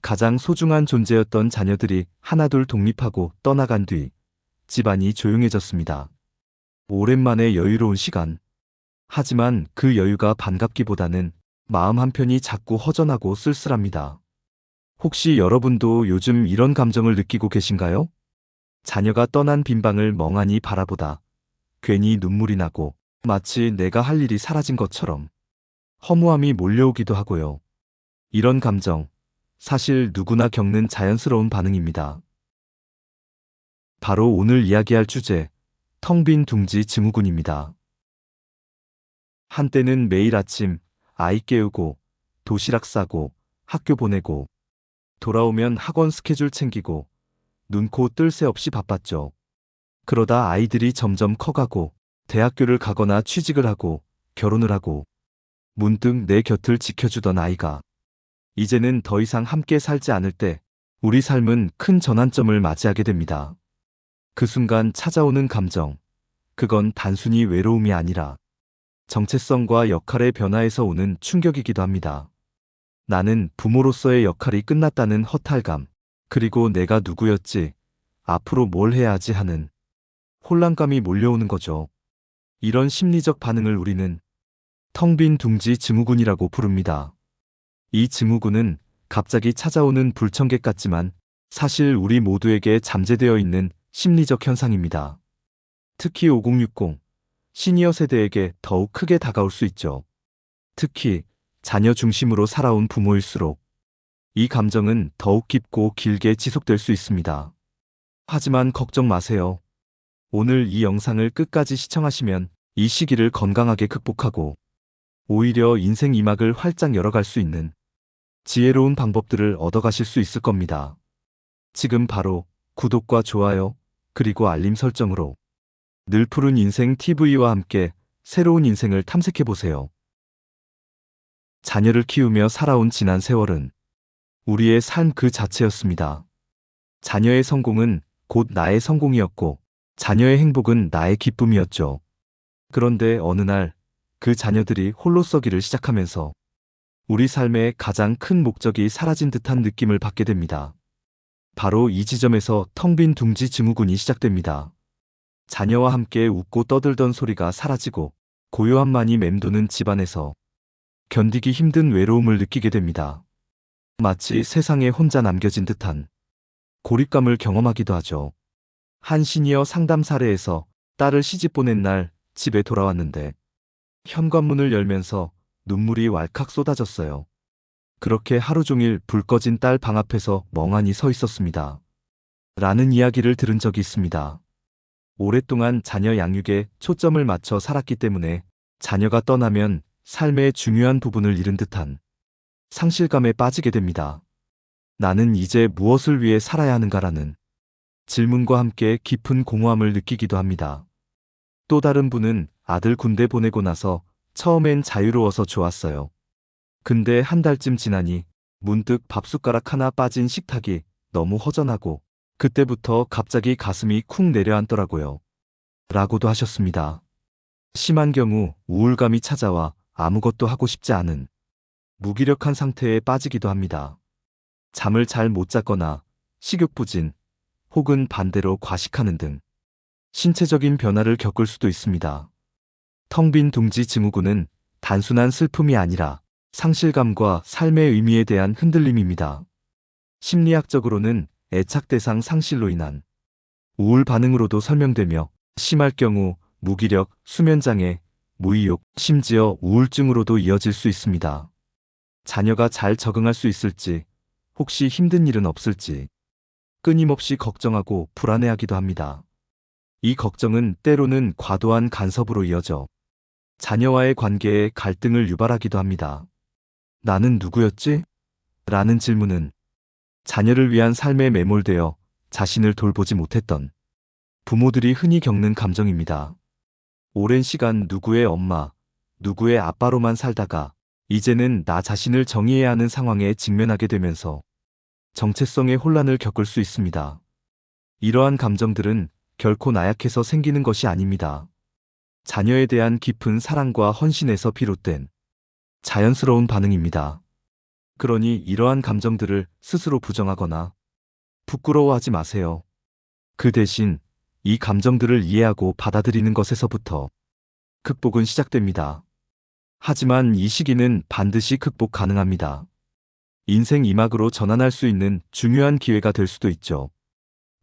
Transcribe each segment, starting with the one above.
가장 소중한 존재였던 자녀들이 하나둘 독립하고 떠나간 뒤 집안이 조용해졌습니다. 오랜만에 여유로운 시간. 하지만 그 여유가 반갑기보다는 마음 한편이 자꾸 허전하고 쓸쓸합니다. 혹시 여러분도 요즘 이런 감정을 느끼고 계신가요? 자녀가 떠난 빈방을 멍하니 바라보다 괜히 눈물이 나고 마치 내가 할 일이 사라진 것처럼 허무함이 몰려오기도 하고요. 이런 감정, 사실 누구나 겪는 자연스러운 반응입니다. 바로 오늘 이야기할 주제, 텅 빈 둥지 증후군입니다. 한때는 매일 아침 아이 깨우고 도시락 싸고 학교 보내고 돌아오면 학원 스케줄 챙기고 눈코 뜰 새 없이 바빴죠. 그러다 아이들이 점점 커가고 대학교를 가거나 취직을 하고 결혼을 하고 문득 내 곁을 지켜주던 아이가 이제는 더 이상 함께 살지 않을 때 우리 삶은 큰 전환점을 맞이하게 됩니다. 그 순간 찾아오는 감정, 그건 단순히 외로움이 아니라 정체성과 역할의 변화에서 오는 충격이기도 합니다. 나는 부모로서의 역할이 끝났다는 허탈감, 그리고 내가 누구였지, 앞으로 뭘 해야 하지 하는 혼란감이 몰려오는 거죠. 이런 심리적 반응을 우리는 텅 빈 둥지 증후군이라고 부릅니다. 이 증후군은 갑자기 찾아오는 불청객 같지만 사실 우리 모두에게 잠재되어 있는 심리적 현상입니다. 특히 5060, 시니어 세대에게 더욱 크게 다가올 수 있죠. 특히 자녀 중심으로 살아온 부모일수록 이 감정은 더욱 깊고 길게 지속될 수 있습니다. 하지만 걱정 마세요. 오늘 이 영상을 끝까지 시청하시면 이 시기를 건강하게 극복하고 오히려 인생 이막을 활짝 열어갈 수 있는 지혜로운 방법들을 얻어가실 수 있을 겁니다. 지금 바로 구독과 좋아요, 그리고 알림 설정으로 늘 푸른 인생 TV와 함께 새로운 인생을 탐색해보세요. 자녀를 키우며 살아온 지난 세월은 우리의 삶 그 자체였습니다. 자녀의 성공은 곧 나의 성공이었고 자녀의 행복은 나의 기쁨이었죠. 그런데 어느 날 그 자녀들이 홀로 서기를 시작하면서 우리 삶의 가장 큰 목적이 사라진 듯한 느낌을 받게 됩니다. 바로 이 지점에서 텅 빈 둥지 증후군이 시작됩니다. 자녀와 함께 웃고 떠들던 소리가 사라지고 고요함만이 맴도는 집안에서 견디기 힘든 외로움을 느끼게 됩니다. 마치 세상에 혼자 남겨진 듯한 고립감을 경험하기도 하죠. 한 시니어 상담 사례에서 딸을 시집 보낸 날 집에 돌아왔는데 현관문을 열면서 눈물이 왈칵 쏟아졌어요. 그렇게 하루 종일 불 꺼진 딸 방 앞에서 멍하니 서 있었습니다. 라는 이야기를 들은 적이 있습니다. 오랫동안 자녀 양육에 초점을 맞춰 살았기 때문에 자녀가 떠나면 삶의 중요한 부분을 잃은 듯한 상실감에 빠지게 됩니다. 나는 이제 무엇을 위해 살아야 하는가라는 질문과 함께 깊은 공허함을 느끼기도 합니다. 또 다른 분은 아들 군대 보내고 나서 처음엔 자유로워서 좋았어요. 근데 한 달쯤 지나니 문득 밥숟가락 하나 빠진 식탁이 너무 허전하고 그때부터 갑자기 가슴이 쿵 내려앉더라고요. 라고도 하셨습니다. 심한 경우 우울감이 찾아와 아무것도 하고 싶지 않은 무기력한 상태에 빠지기도 합니다. 잠을 잘 못 자거나 식욕부진 혹은 반대로 과식하는 등 신체적인 변화를 겪을 수도 있습니다. 텅 빈 둥지 증후군은 단순한 슬픔이 아니라 상실감과 삶의 의미에 대한 흔들림입니다. 심리학적으로는 애착 대상 상실로 인한 우울 반응으로도 설명되며 심할 경우 무기력, 수면장애, 무의욕, 심지어 우울증으로도 이어질 수 있습니다. 자녀가 잘 적응할 수 있을지, 혹시 힘든 일은 없을지 끊임없이 걱정하고 불안해하기도 합니다. 이 걱정은 때로는 과도한 간섭으로 이어져 자녀와의 관계에 갈등을 유발하기도 합니다. 나는 누구였지? 라는 질문은 자녀를 위한 삶에 매몰되어 자신을 돌보지 못했던 부모들이 흔히 겪는 감정입니다. 오랜 시간 누구의 엄마, 누구의 아빠로만 살다가 이제는 나 자신을 정의해야 하는 상황에 직면하게 되면서 정체성의 혼란을 겪을 수 있습니다. 이러한 감정들은 결코 나약해서 생기는 것이 아닙니다. 자녀에 대한 깊은 사랑과 헌신에서 비롯된 자연스러운 반응입니다. 그러니 이러한 감정들을 스스로 부정하거나 부끄러워하지 마세요. 그 대신 이 감정들을 이해하고 받아들이는 것에서부터 극복은 시작됩니다. 하지만 이 시기는 반드시 극복 가능합니다. 인생 이막으로 전환할 수 있는 중요한 기회가 될 수도 있죠.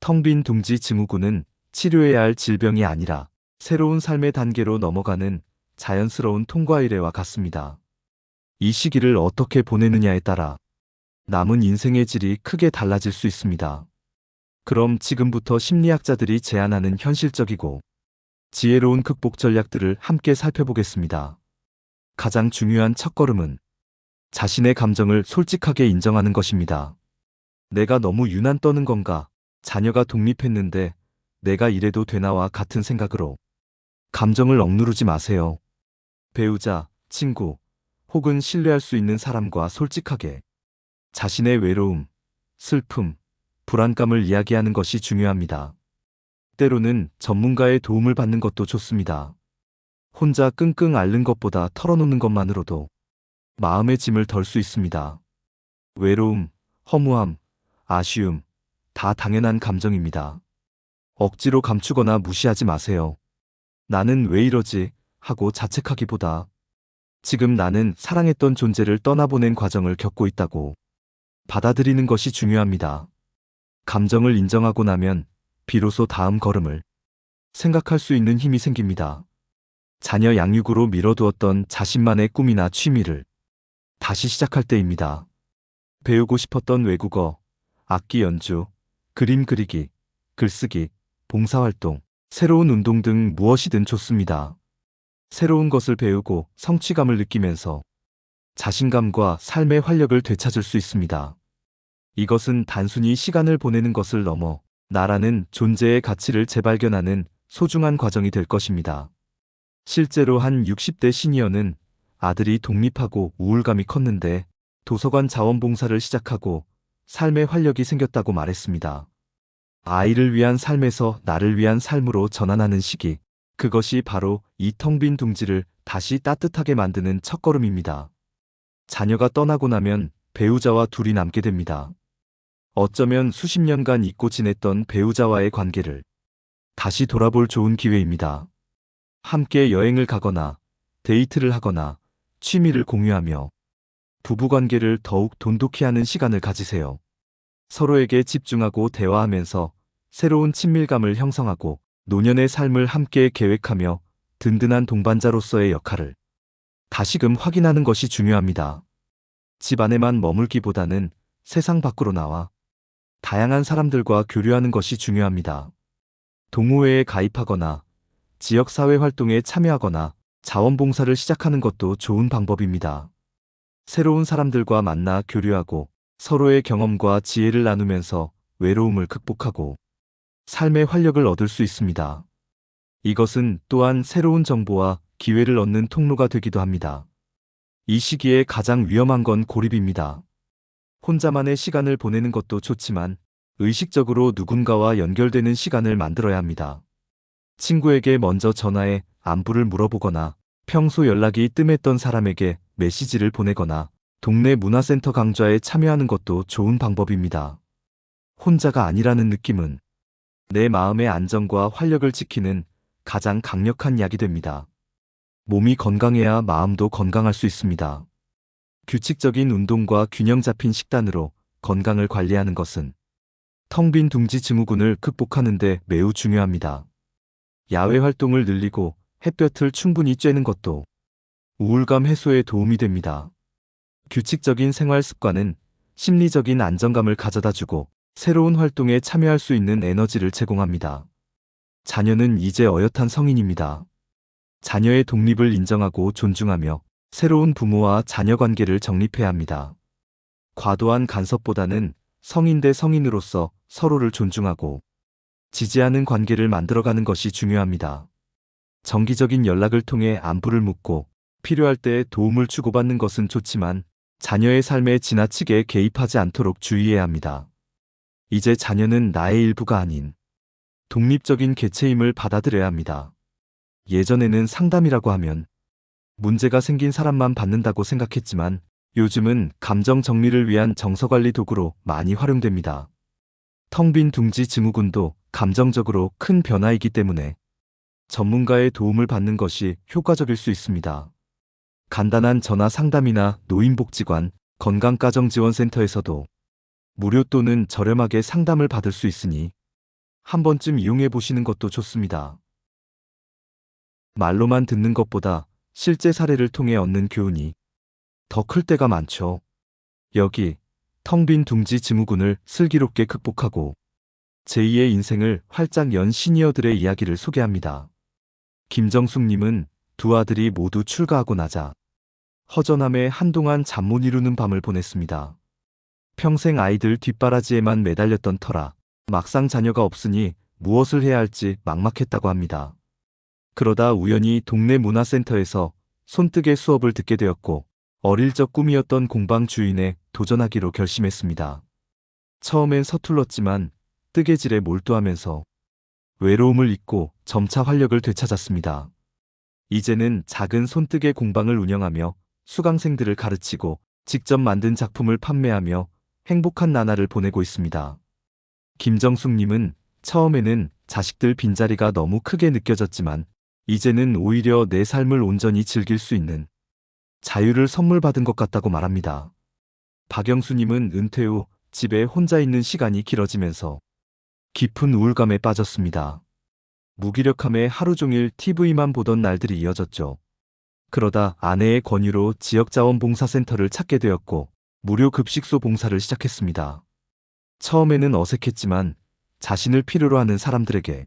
텅 빈 둥지 증후군은 치료해야 할 질병이 아니라 새로운 삶의 단계로 넘어가는 자연스러운 통과 이래와 같습니다. 이 시기를 어떻게 보내느냐에 따라 남은 인생의 질이 크게 달라질 수 있습니다. 그럼 지금부터 심리학자들이 제안하는 현실적이고 지혜로운 극복 전략들을 함께 살펴보겠습니다. 가장 중요한 첫걸음은 자신의 감정을 솔직하게 인정하는 것입니다. 내가 너무 유난 떠는 건가? 자녀가 독립했는데 내가 이래도 되나와 같은 생각으로 감정을 억누르지 마세요. 배우자, 친구, 혹은 신뢰할 수 있는 사람과 솔직하게 자신의 외로움, 슬픔, 불안감을 이야기하는 것이 중요합니다. 때로는 전문가의 도움을 받는 것도 좋습니다. 혼자 끙끙 앓는 것보다 털어놓는 것만으로도 마음의 짐을 덜 수 있습니다. 외로움, 허무함, 아쉬움, 다 당연한 감정입니다. 억지로 감추거나 무시하지 마세요. 나는 왜 이러지? 하고 자책하기보다 지금 나는 사랑했던 존재를 떠나보낸 과정을 겪고 있다고 받아들이는 것이 중요합니다. 감정을 인정하고 나면 비로소 다음 걸음을 생각할 수 있는 힘이 생깁니다. 자녀 양육으로 미뤄두었던 자신만의 꿈이나 취미를 다시 시작할 때입니다. 배우고 싶었던 외국어, 악기 연주, 그림 그리기, 글쓰기, 봉사활동, 새로운 운동 등 무엇이든 좋습니다. 새로운 것을 배우고 성취감을 느끼면서 자신감과 삶의 활력을 되찾을 수 있습니다. 이것은 단순히 시간을 보내는 것을 넘어 나라는 존재의 가치를 재발견하는 소중한 과정이 될 것입니다. 실제로 한 60대 시니어는 아들이 독립하고 우울감이 컸는데 도서관 자원봉사를 시작하고 삶의 활력이 생겼다고 말했습니다. 아이를 위한 삶에서 나를 위한 삶으로 전환하는 시기, 그것이 바로 이 텅 빈 둥지를 다시 따뜻하게 만드는 첫걸음입니다. 자녀가 떠나고 나면 배우자와 둘이 남게 됩니다. 어쩌면 수십 년간 잊고 지냈던 배우자와의 관계를 다시 돌아볼 좋은 기회입니다. 함께 여행을 가거나 데이트를 하거나 취미를 공유하며 부부관계를 더욱 돈독히 하는 시간을 가지세요. 서로에게 집중하고 대화하면서 새로운 친밀감을 형성하고 노년의 삶을 함께 계획하며 든든한 동반자로서의 역할을 다시금 확인하는 것이 중요합니다. 집 안에만 머물기보다는 세상 밖으로 나와 다양한 사람들과 교류하는 것이 중요합니다. 동호회에 가입하거나 지역사회 활동에 참여하거나 자원봉사를 시작하는 것도 좋은 방법입니다. 새로운 사람들과 만나 교류하고 서로의 경험과 지혜를 나누면서 외로움을 극복하고 삶의 활력을 얻을 수 있습니다. 이것은 또한 새로운 정보와 기회를 얻는 통로가 되기도 합니다. 이 시기에 가장 위험한 건 고립입니다. 혼자만의 시간을 보내는 것도 좋지만 의식적으로 누군가와 연결되는 시간을 만들어야 합니다. 친구에게 먼저 전화해 안부를 물어보거나 평소 연락이 뜸했던 사람에게 메시지를 보내거나 동네 문화센터 강좌에 참여하는 것도 좋은 방법입니다. 혼자가 아니라는 느낌은 내 마음의 안정과 활력을 지키는 가장 강력한 약이 됩니다. 몸이 건강해야 마음도 건강할 수 있습니다. 규칙적인 운동과 균형 잡힌 식단으로 건강을 관리하는 것은 텅 빈 둥지 증후군을 극복하는 데 매우 중요합니다. 야외 활동을 늘리고 햇볕을 충분히 쬐는 것도 우울감 해소에 도움이 됩니다. 규칙적인 생활 습관은 심리적인 안정감을 가져다주고 새로운 활동에 참여할 수 있는 에너지를 제공합니다. 자녀는 이제 어엿한 성인입니다. 자녀의 독립을 인정하고 존중하며 새로운 부모와 자녀 관계를 정립해야 합니다. 과도한 간섭보다는 성인 대 성인으로서 서로를 존중하고 지지하는 관계를 만들어가는 것이 중요합니다. 정기적인 연락을 통해 안부를 묻고 필요할 때 도움을 주고받는 것은 좋지만 자녀의 삶에 지나치게 개입하지 않도록 주의해야 합니다. 이제 자녀는 나의 일부가 아닌 독립적인 개체임을 받아들여야 합니다. 예전에는 상담이라고 하면 문제가 생긴 사람만 받는다고 생각했지만 요즘은 감정 정리를 위한 정서관리 도구로 많이 활용됩니다. 텅 빈 둥지 증후군도 감정적으로 큰 변화이기 때문에 전문가의 도움을 받는 것이 효과적일 수 있습니다. 간단한 전화 상담이나 노인복지관, 건강가정지원센터에서도 무료 또는 저렴하게 상담을 받을 수 있으니 한 번쯤 이용해 보시는 것도 좋습니다. 말로만 듣는 것보다 실제 사례를 통해 얻는 교훈이 더 클 때가 많죠. 여기 텅 빈 둥지 증후군을 슬기롭게 극복하고 제2의 인생을 활짝 연 시니어들의 이야기를 소개합니다. 김정숙님은 두 아들이 모두 출가하고 나자 허전함에 한동안 잠 못 이루는 밤을 보냈습니다. 평생 아이들 뒷바라지에만 매달렸던 터라 막상 자녀가 없으니 무엇을 해야 할지 막막했다고 합니다. 그러다 우연히 동네 문화센터에서 손뜨개 수업을 듣게 되었고 어릴 적 꿈이었던 공방 주인에 도전하기로 결심했습니다. 처음엔 서툴렀지만 뜨개질에 몰두하면서 외로움을 잊고 점차 활력을 되찾았습니다. 이제는 작은 손뜨개 공방을 운영하며 수강생들을 가르치고 직접 만든 작품을 판매하며 행복한 나날을 보내고 있습니다. 김정숙님은 처음에는 자식들 빈자리가 너무 크게 느껴졌지만 이제는 오히려 내 삶을 온전히 즐길 수 있는 자유를 선물 받은 것 같다고 말합니다. 박영수님은 은퇴 후 집에 혼자 있는 시간이 길어지면서 깊은 우울감에 빠졌습니다. 무기력함에 하루 종일 TV만 보던 날들이 이어졌죠. 그러다 아내의 권유로 지역자원봉사센터를 찾게 되었고 무료 급식소 봉사를 시작했습니다. 처음에는 어색했지만 자신을 필요로 하는 사람들에게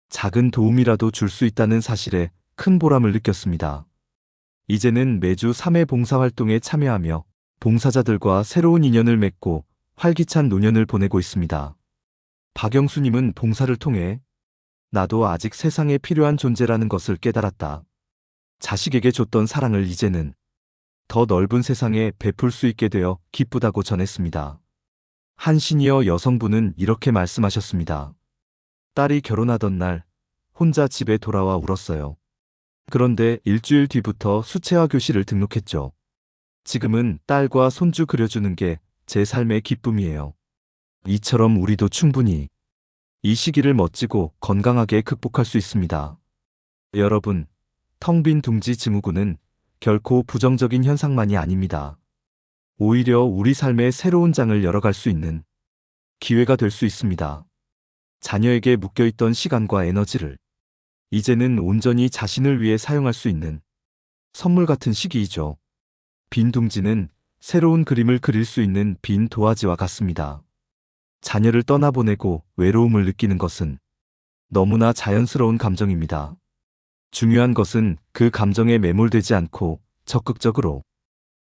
작은 도움이라도 줄 수 있다는 사실에 큰 보람을 느꼈습니다. 이제는 매주 3회 봉사활동에 참여하며 봉사자들과 새로운 인연을 맺고 활기찬 노년을 보내고 있습니다. 박영수님은 봉사를 통해 나도 아직 세상에 필요한 존재라는 것을 깨달았다. 자식에게 줬던 사랑을 이제는 더 넓은 세상에 베풀 수 있게 되어 기쁘다고 전했습니다. 한 시니어 여성분은 이렇게 말씀하셨습니다. 딸이 결혼하던 날 혼자 집에 돌아와 울었어요. 그런데 일주일 뒤부터 수채화 교실을 등록했죠. 지금은 딸과 손주 그려주는 게 제 삶의 기쁨이에요. 이처럼 우리도 충분히 이 시기를 멋지고 건강하게 극복할 수 있습니다. 여러분, 텅 빈 둥지 증후군은 결코 부정적인 현상만이 아닙니다. 오히려 우리 삶의 새로운 장을 열어갈 수 있는 기회가 될 수 있습니다. 자녀에게 묶여있던 시간과 에너지를 이제는 온전히 자신을 위해 사용할 수 있는 선물 같은 시기이죠. 빈 둥지는 새로운 그림을 그릴 수 있는 빈 도화지와 같습니다. 자녀를 떠나보내고 외로움을 느끼는 것은 너무나 자연스러운 감정입니다. 중요한 것은 그 감정에 매몰되지 않고 적극적으로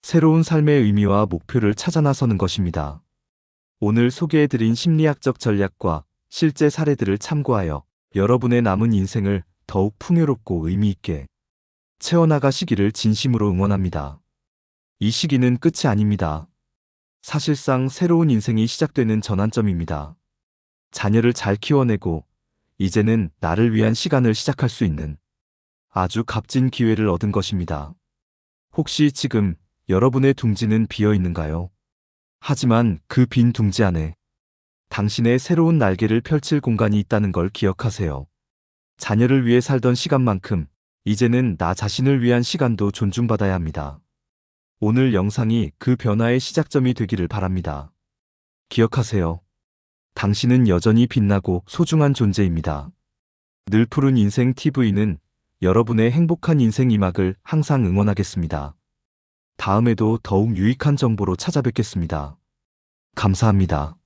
새로운 삶의 의미와 목표를 찾아 나서는 것입니다. 오늘 소개해드린 심리학적 전략과 실제 사례들을 참고하여 여러분의 남은 인생을 더욱 풍요롭고 의미 있게 채워나가시기를 진심으로 응원합니다. 이 시기는 끝이 아닙니다. 사실상 새로운 인생이 시작되는 전환점입니다. 자녀를 잘 키워내고 이제는 나를 위한 시간을 시작할 수 있는 아주 값진 기회를 얻은 것입니다. 혹시 지금 여러분의 둥지는 비어 있는가요? 하지만 그 빈 둥지 안에 당신의 새로운 날개를 펼칠 공간이 있다는 걸 기억하세요. 자녀를 위해 살던 시간만큼 이제는 나 자신을 위한 시간도 존중받아야 합니다. 오늘 영상이 그 변화의 시작점이 되기를 바랍니다. 기억하세요. 당신은 여전히 빛나고 소중한 존재입니다. 늘 푸른 인생 TV는 여러분의 행복한 인생 이막을 항상 응원하겠습니다. 다음에도 더욱 유익한 정보로 찾아뵙겠습니다. 감사합니다.